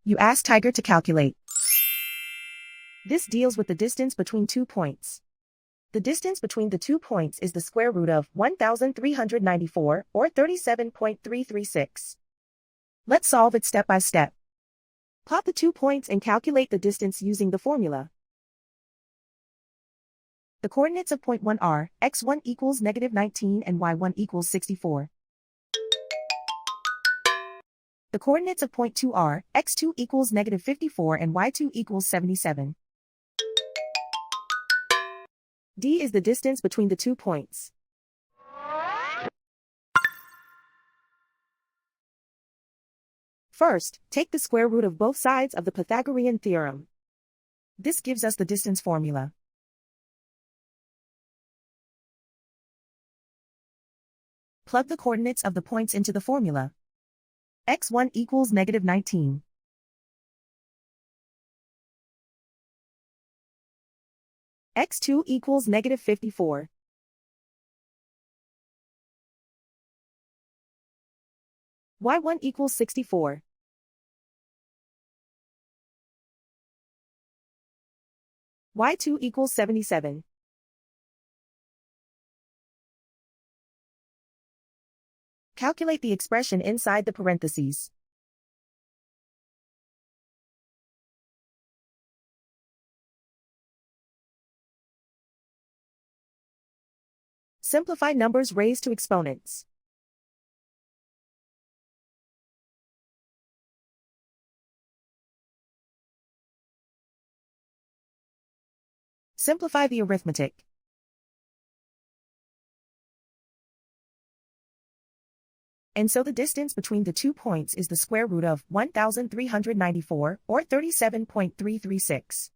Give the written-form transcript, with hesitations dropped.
You ask Tiger to calculate. This deals with the distance between 2 points. The distance between the 2 points is the square root of 1,394, or 37.336. Let's solve it step by step. Plot the 2 points and calculate the distance using the formula. The coordinates of point 1 are, x1 equals -19 and y1 equals 64. The coordinates of point 2 are, x2 equals -54 and y2 equals 77. D is the distance between the 2 points. First, take the square root of both sides of the Pythagorean theorem. This gives us the distance formula. Plug the coordinates of the points into the formula. x1 equals -19. x2 equals -54. y1 equals 64. y2 equals 77. Calculate the expression inside the parentheses. Simplify numbers raised to exponents. Simplify the arithmetic. And so the distance between the 2 points is the square root of 1,394, or 37.336.